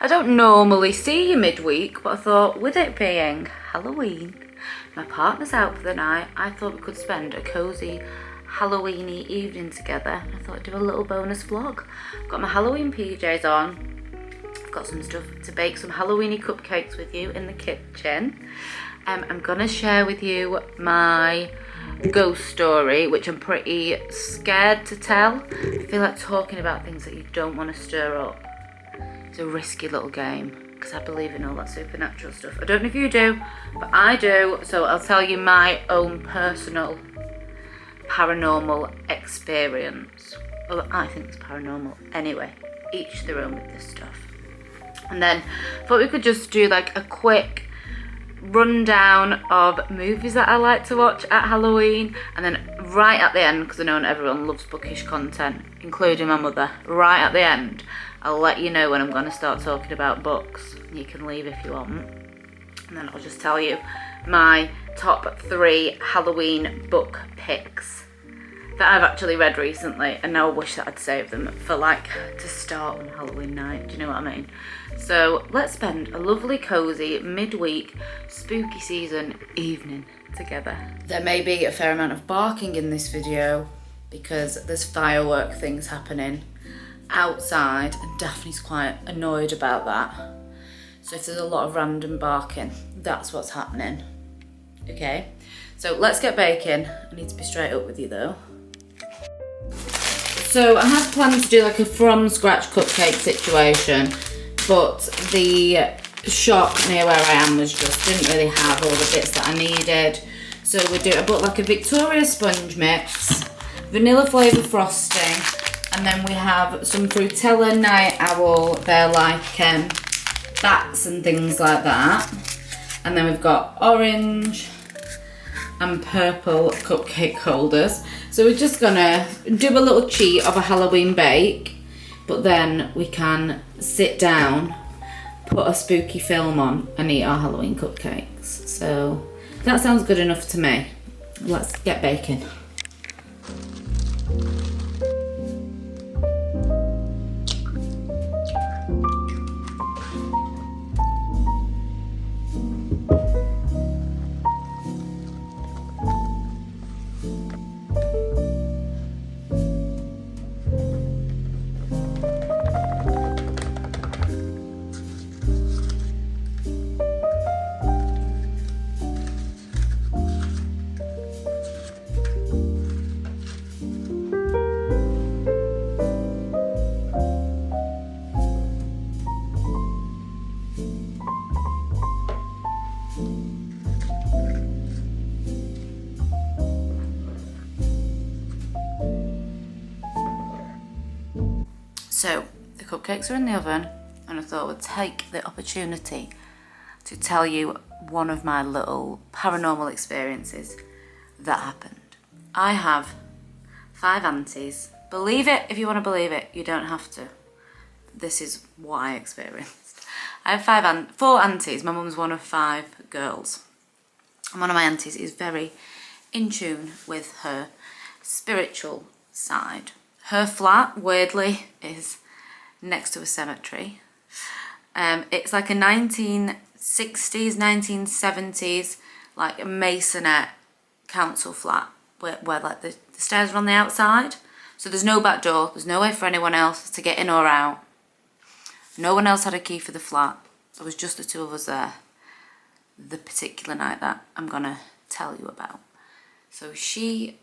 I don't normally see you midweek, but I thought with it being Halloween, my partner's out for the night, I thought we could spend a cosy Halloweeny evening together. I thought I'd do a little bonus vlog. I've got my Halloween PJs on. I've got some stuff to bake some Halloweeny cupcakes with you in the kitchen. I'm gonna share with you my ghost story, which I'm pretty scared to tell. I feel like talking about things that you don't want to stir up. It's a risky little game because I believe in all that supernatural stuff. I don't know if you do, but I do. So I'll tell you my own personal paranormal experience. Well, I think it's paranormal. Anyway, each their own with this stuff. And then I thought we could just do like a quick rundown of movies that I like to watch at Halloween, and then right at the end, because I know everyone loves bookish content, including my mother, right at the end I'll let you know when I'm going to start talking about books. You can leave if you want, and then I'll just tell you my top 3 Halloween book picks that I've actually read recently, and now I wish that I'd saved them for like to start on Halloween night. Do you know what I mean? So let's spend a lovely cozy midweek spooky season evening together. There may be a fair amount of barking in this video because there's firework things happening outside and Daphne's quite annoyed about that. So if there's a lot of random barking, that's what's happening. Okay, so let's get baking. I need to be straight up with you though. So I had planned to do like a from scratch cupcake situation, but the shop near where I am didn't really have all the bits that I needed. So I bought like a Victoria sponge mix, vanilla flavour frosting, and then we have some Frutella Night Owl. They're like bats and things like that. And then we've got orange and purple cupcake holders. So we're just gonna do a little cheat of a Halloween bake, but then we can sit down, put a spooky film on and eat our Halloween cupcakes. So that sounds good enough to me. Let's get baking. So the cupcakes are in the oven, and I thought I would take the opportunity to tell you one of my little paranormal experiences that happened. I have 5 aunties. Believe it if you want to believe it, you don't have to. This is what I experienced. I have 4 aunties. My mum's one of 5 girls. And one of my aunties is very in tune with her spiritual side. Her flat, weirdly, is next to a cemetery. It's like a 1960s, 1970s, like a masonette council flat where like the stairs are on the outside. So there's no back door, there's no way for anyone else to get in or out. No one else had a key for the flat. There was just the 2 of us there the particular night that I'm gonna tell you about. So she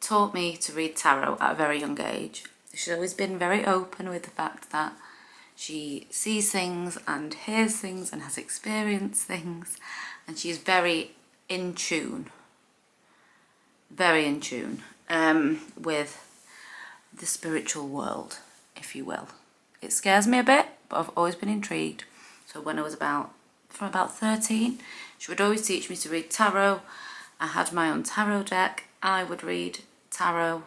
taught me to read tarot at a very young age. She's always been very open with the fact that she sees things and hears things and has experienced things, and she's very in tune with the spiritual world, if you will. It scares me a bit, but I've always been intrigued. So when I was about 13, she would always teach me to read tarot. I had my own tarot deck. I would read tarot.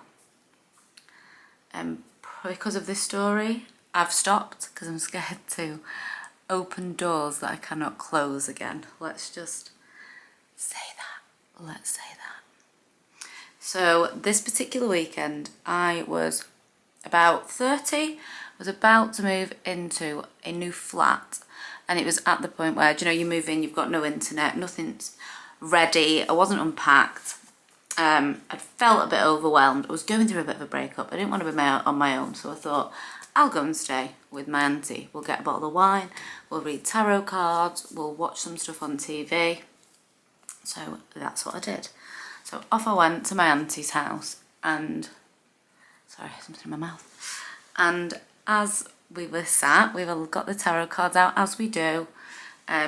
Because of this story, I've stopped because I'm scared to open doors that I cannot close again. Let's just say that. Let's say that. So this particular weekend, I was about 30 was about to move into a new flat, and it was at the point where, you move in, you've got no internet, nothing's ready. I wasn't unpacked. I felt a bit overwhelmed. I was going through a bit of a breakup. I didn't want to be on my own, so I thought I'll go and stay with my auntie. We'll get a bottle of wine, we'll read tarot cards, we'll watch some stuff on TV. So that's what I did. So off I went to my auntie's house, and sorry, something in my mouth. And as we were sat, we've all got the tarot cards out, as we do.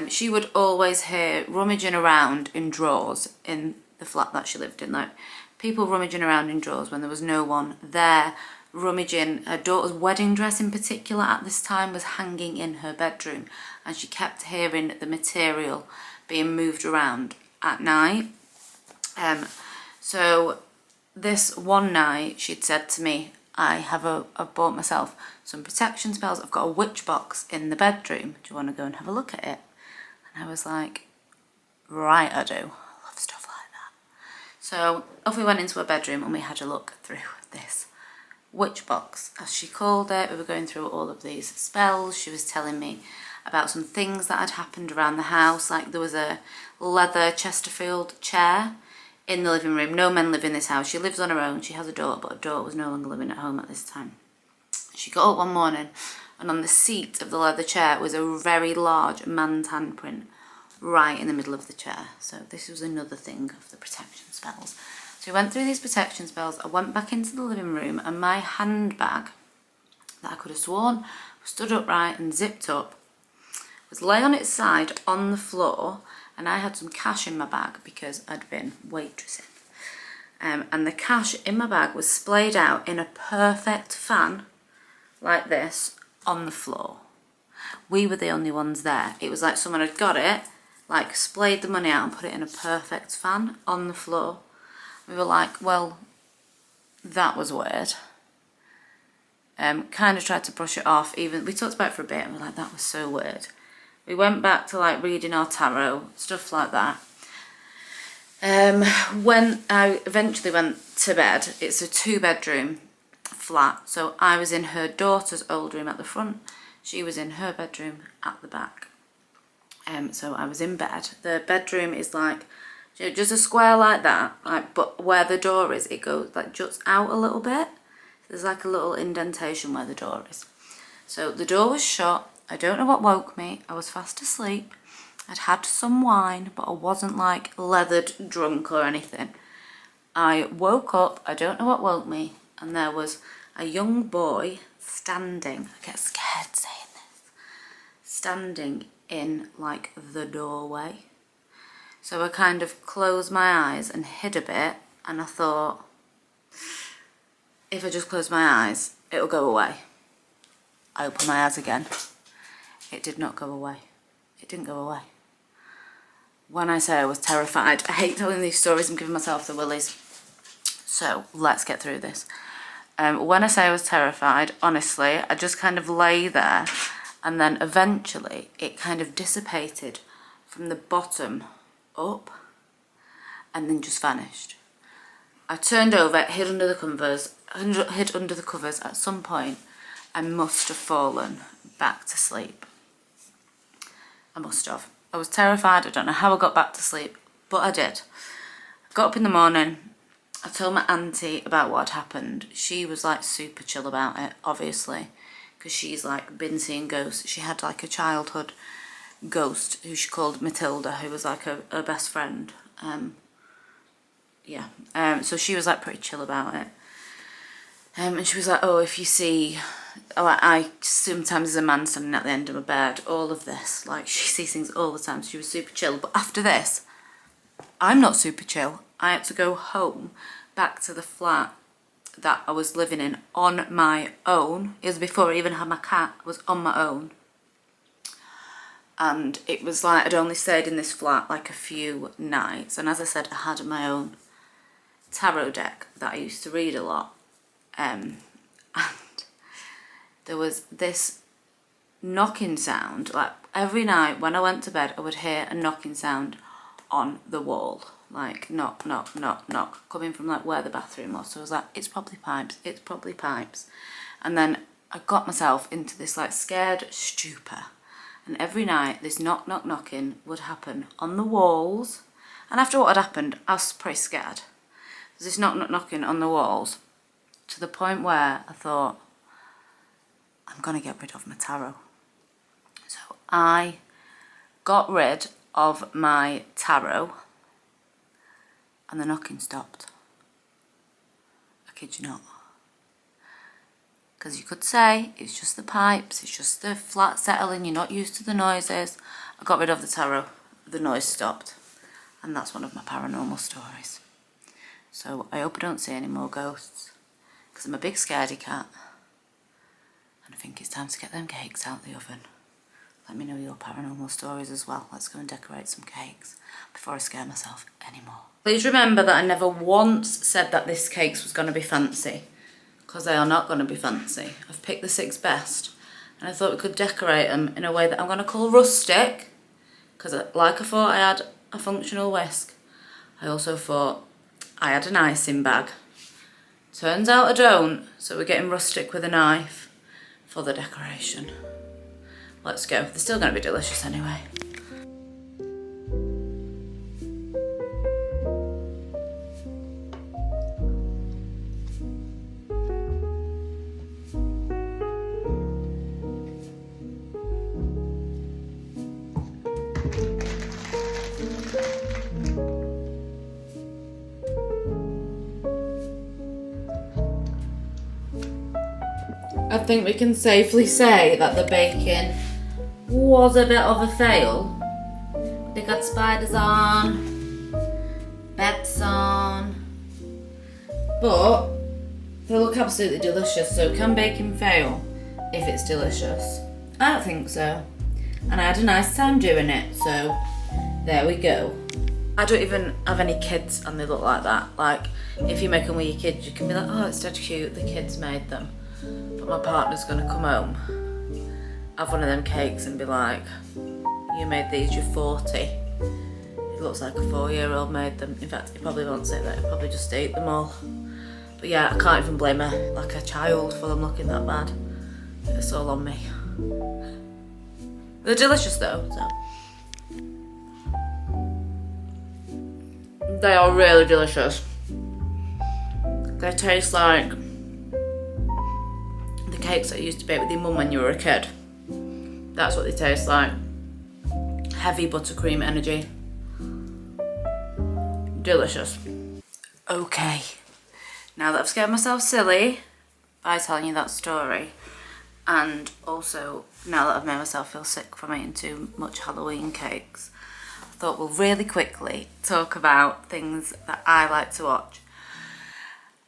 She would always hear rummaging around in drawers in the flat that she lived in, like people rummaging around in drawers when there was no one there, rummaging. Her daughter's wedding dress in particular at this time was hanging in her bedroom, and she kept hearing the material being moved around at night. So this one night she'd said to me, I've bought myself some protection spells. I've got a witch box in the bedroom. Do you want to go and have a look at it? And I was like, right, I do. I love stuff like that. So off we went into her bedroom and we had a look through this witch box, as she called it. We were going through all of these spells. She was telling me about some things that had happened around the house. Like there was a leather Chesterfield chair in the living room. No men live in this house. She lives on her own. She has a daughter, but her daughter was no longer living at home at this time. She got up one morning, and on the seat of the leather chair was a very large man's handprint right in the middle of the chair. So this was another thing of the protection spells. So we went through these protection spells. I went back into the living room, and my handbag that I could have sworn was stood upright and zipped up was lay on its side on the floor, and I had some cash in my bag because I'd been waitressing. And the cash in my bag was splayed out in a perfect fan like this on the floor. We were the only ones there. It was like someone had got it, like splayed the money out and put it in a perfect fan on the floor. We were like, well, that was weird. Kind of tried to brush it off. Even we talked about it for a bit and we were like, that was so weird. We went back to like reading our tarot, stuff like that. When I eventually went to bed, it's a 2-bedroom flat. So I was in her daughter's old room at the front. She was in her bedroom at the back. So I was in bed. The bedroom is like, just a square like that, like, but where the door is, it goes like juts out a little bit. There's like a little indentation where the door is. So the door was shut. I don't know what woke me. I was fast asleep. I'd had some wine, but I wasn't like leathered drunk or anything. I woke up, I don't know what woke me, and there was a young boy standing, I get scared saying this, standing in like the doorway. So I kind of closed my eyes and hid a bit, and I thought, if I just close my eyes, it'll go away. I opened my eyes again. It did not go away. It didn't go away. When I say I was terrified, I hate telling these stories, I'm giving myself the willies. So let's get through this. When I say I was terrified, honestly, I just kind of lay there, and then eventually it kind of dissipated from the bottom up and then just vanished. I turned over, hid under the covers. At some point I must have fallen back to sleep. I must have. I was terrified. I don't know how I got back to sleep, but I did. I got up in the morning. I told my auntie about what had happened. She was like super chill about it, obviously, because she's like been seeing ghosts. She had like a childhood ghost who she called Matilda, who was like her best friend. So she was like pretty chill about it. And she was like, oh, if you see, I sometimes there's a man standing at the end of my bed, all of this, like she sees things all the time. So she was super chill. But after this, I'm not super chill. I had to go home, back to the flat that I was living in on my own. It was before I even had my cat. I was on my own. And it was like I'd only stayed in this flat like a few nights. And as I said, I had my own tarot deck that I used to read a lot. And there was this knocking sound. Like every night when I went to bed, I would hear a knocking sound on the wall. Like knock, knock, knock, knock, coming from like where the bathroom was. So I was like, it's probably pipes, it's probably pipes. And then I got myself into this like scared stupor. And every night this knock, knock, knocking would happen on the walls. And after what had happened, I was pretty scared. There's this knock, knock, knocking on the walls to the point where I thought, I'm going to get rid of my tarot. So I got rid of my tarot and the knocking stopped. I kid you not. Because you could say it's just the pipes, it's just the flat settling, you're not used to the noises. I got rid of the tarot, the noise stopped. And that's one of my paranormal stories. So I hope I don't see any more ghosts, because I'm a big scaredy cat. And I think it's time to get them cakes out the oven. Let me know your paranormal stories as well. Let's go and decorate some cakes before I scare myself anymore. Please remember that I never once said that this cakes was going to be fancy, because they are not going to be fancy. I've picked the 6 best, and I thought we could decorate them in a way that I'm going to call rustic, because like I thought I had a functional whisk, I also thought I had an icing bag. Turns out I don't, so we're getting rustic with a knife for the decoration. Let's go. They're still going to be delicious anyway. I think we can safely say that the baking was a bit of a fail. They got spiders on, beds on, but they look absolutely delicious. So can baking fail if it's delicious? I don't think so. And I had a nice time doing it, so there we go. I don't even have any kids and they look like that. Like, if you make them with your kids, you can be like, oh, it's dead cute, the kids made them. But my partner's gonna come home, have one of them cakes and be like, you made these, you're 40. It looks like a 4-year-old made them. In fact, he probably won't say that, he'll probably just eat them all. But yeah, I can't even blame her, like a child, for them looking that bad. It's all on me. They're delicious though, so. They are really delicious. They taste like the cakes that you used to bake with your mum when you were a kid. That's what they taste like. Heavy buttercream energy. Delicious. Okay, now that I've scared myself silly by telling you that story, and also now that I've made myself feel sick from eating too much Halloween cakes, I thought we'll really quickly talk about things that I like to watch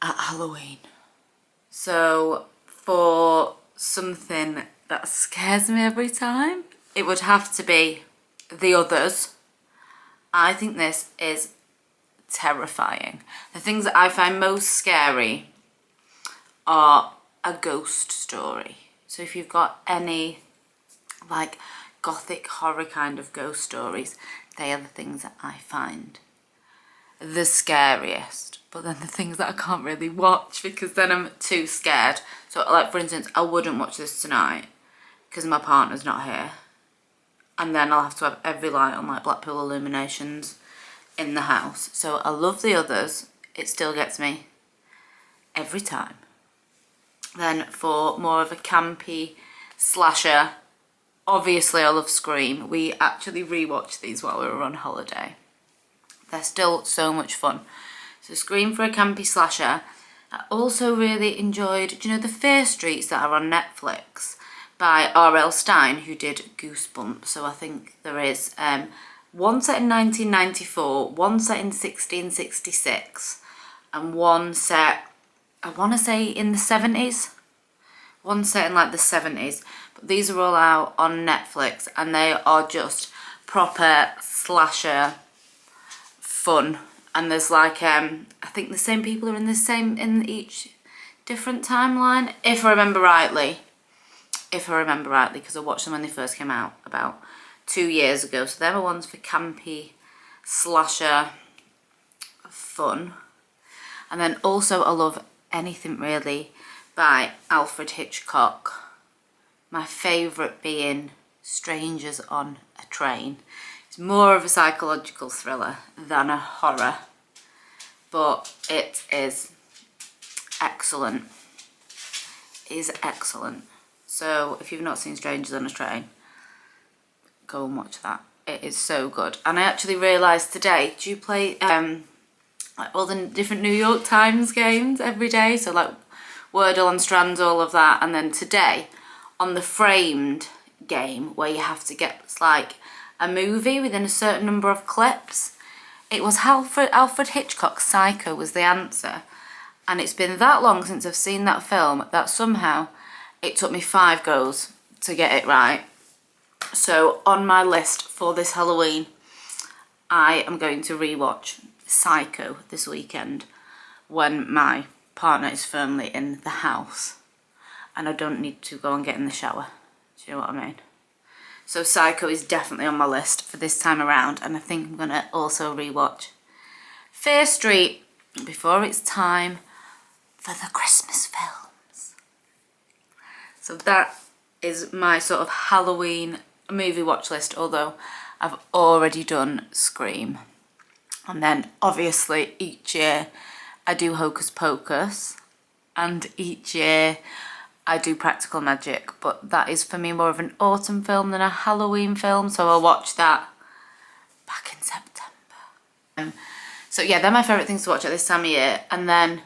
at Halloween. So for something that scares me every time, it would have to be The Others. I think this is terrifying. The things that I find most scary are a ghost story. So if you've got any like gothic horror kind of ghost stories, they are the things that I find the scariest. But then the things that I can't really watch because then I'm too scared. So like for instance, I wouldn't watch this tonight because my partner's not here. And then I'll have to have every light on like Blackpool illuminations in the house. So I love The Others. It still gets me every time. Then for more of a campy slasher, obviously I love Scream. We actually rewatched these while we were on holiday. They're still so much fun. So Scream for a campy slasher. I also really enjoyed, do you know the Fear Streets that are on Netflix by R.L. Stine, who did Goosebumps? So I think there is one set in 1994, one set in 1666, and one set, I want to say in the 70s. One set in like the 70s. But these are all out on Netflix and they are just proper slasher fun. And there's like, I think the same people are in in each different timeline, if I remember rightly. Because I watched them when they first came out about 2 years ago. So they're the ones for campy slasher fun. And then also I love anything really by Alfred Hitchcock. My favourite being Strangers on a Train. It's more of a psychological thriller than a horror, but it is excellent. It is excellent. So if you've not seen Strangers on a Train, go and watch that. It is so good. And I actually realised today, do you play like all the different New York Times games every day? So like Wordle and Strands, all of that. And then today on the Framed game, where you have to get like a movie within a certain number of clips, it was Alfred Hitchcock's Psycho was the answer. And it's been that long since I've seen that film that somehow it took me 5 goes to get it right. So on my list for this Halloween, I am going to rewatch Psycho this weekend when my partner is firmly in the house and I don't need to go and get in the shower. Do you know what I mean? So Psycho is definitely on my list for this time around, and I think I'm going to also rewatch Fear Street before it's time for the Christmas films. So that is my sort of Halloween movie watch list, although I've already done Scream. And then obviously each year I do Hocus Pocus, and each year I do Practical Magic, but that is for me more of an autumn film than a Halloween film, so I'll watch that back in September. So yeah, they're my favourite things to watch at this time of year. And then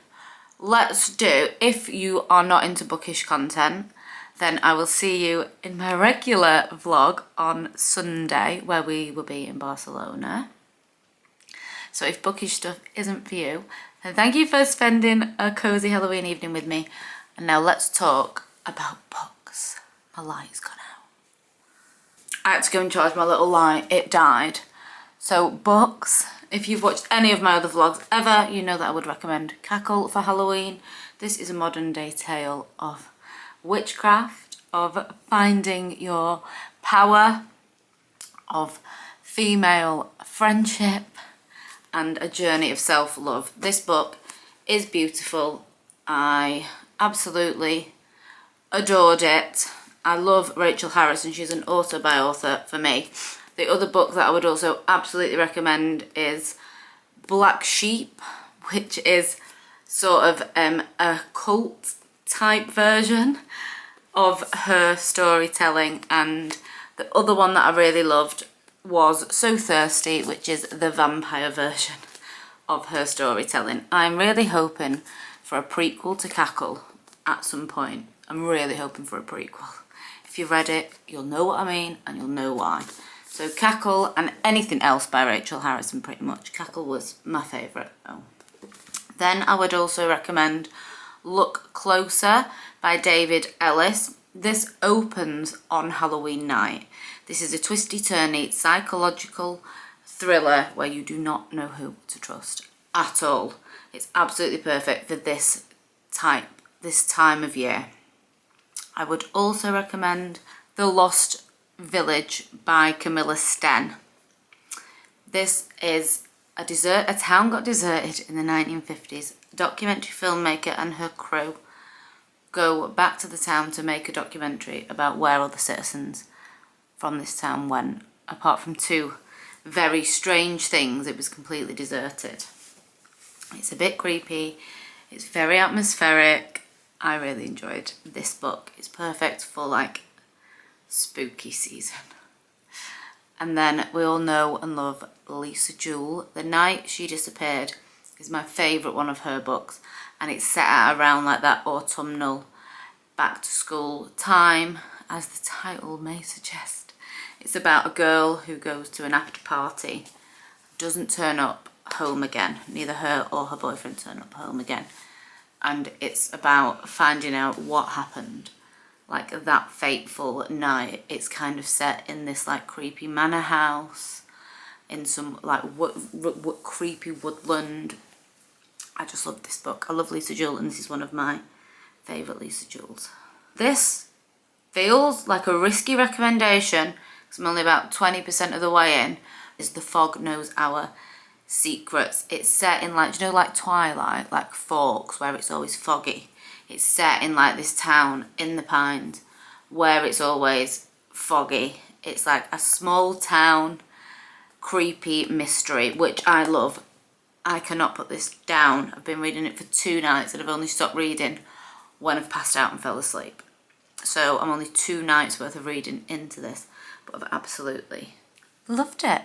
let's do, if you are not into bookish content, then I will see you in my regular vlog on Sunday, where we will be in Barcelona. So if bookish stuff isn't for you, then thank you for spending a cosy Halloween evening with me. And now let's talk about books. My light's gone out. I had to go and charge my little light, it died. So books, if you've watched any of my other vlogs ever, you know that I would recommend Cackle for Halloween. This is a modern day tale of witchcraft, of finding your power, of female friendship, and a journey of self-love. This book is beautiful. I absolutely adored it. I love Rachel Harris, and she's an author by author for me. The other book that I would also absolutely recommend is Black Sheep, which is sort of a cult type version of her storytelling. And the other one that I really loved was So Thirsty, which is the vampire version of her storytelling. I'm really hoping for a prequel to Cackle at some point. I'm really hoping for a prequel. If you've read it, you'll know what I mean and you'll know why. So Cackle and anything else by Rachel Harrison, pretty much. Cackle was my favourite. Oh. Then I would also recommend Look Closer by David Ellis. This opens on Halloween night. This is a twisty-turny psychological thriller where you do not know who to trust at all. It's absolutely perfect for this time of year. I would also recommend The Lost Village by Camilla Sten. This is a town got deserted in the 1950s. A documentary filmmaker and her crew go back to the town to make a documentary about where all the citizens from this town went. Apart from 2 very strange things, it was completely deserted. It's a bit creepy. It's very atmospheric. I really enjoyed this book. It's perfect for like spooky season. And then we all know and love Lisa Jewell. The Night She Disappeared is my favourite one of her books, and it's set at around like that autumnal back to school time, as the title may suggest. It's about a girl who goes to an after party, doesn't turn up home again. Neither her or her boyfriend turn up home again. And it's about finding out what happened, like that fateful night. It's kind of set in this like creepy manor house in some like creepy woodland. I just love this book. I love Lisa Jewell, and this is one of my favourite Lisa Jewells. This feels like a risky recommendation because I'm only about 20% of the way in. Is The Fog Knows Our Secrets. It's set in like, you know, like Twilight, like Forks, where it's always foggy. It's set in like this town in the Pines where it's always foggy. It's like a small town, creepy mystery, which I love. I cannot put this down. I've been reading it for 2 nights and I've only stopped reading when I've passed out and fell asleep. So I'm only 2 nights worth of reading into this, but I've absolutely loved it.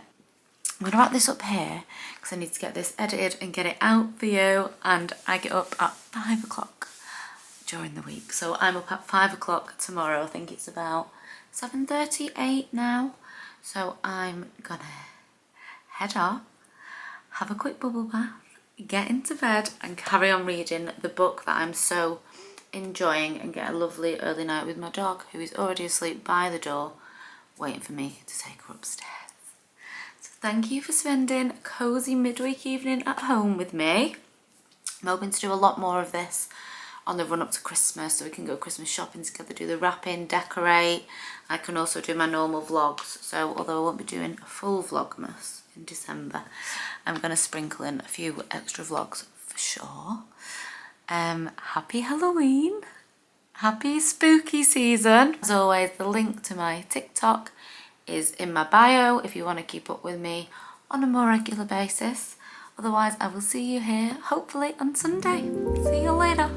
I'm going to wrap this up here because I need to get this edited and get it out for you, and I get up at 5 o'clock during the week. So I'm up at 5 o'clock tomorrow. I think it's about 7:38 now. So I'm going to head off, have a quick bubble bath, get into bed and carry on reading the book that I'm so enjoying, and get a lovely early night with my dog, who is already asleep by the door waiting for me to take her upstairs. So thank you for spending a cozy midweek evening at home with me. I'm hoping to do a lot more of this on the run up to Christmas, so we can go Christmas shopping together, do the wrapping, decorate. I can also do my normal vlogs, so although I won't be doing a full vlogmas in December, I'm going to sprinkle in a few extra vlogs for sure. Happy Halloween, happy spooky season. As always, the link to my TikTok is in my bio if you want to keep up with me on a more regular basis. Otherwise, I will see you here hopefully on Sunday. See you later.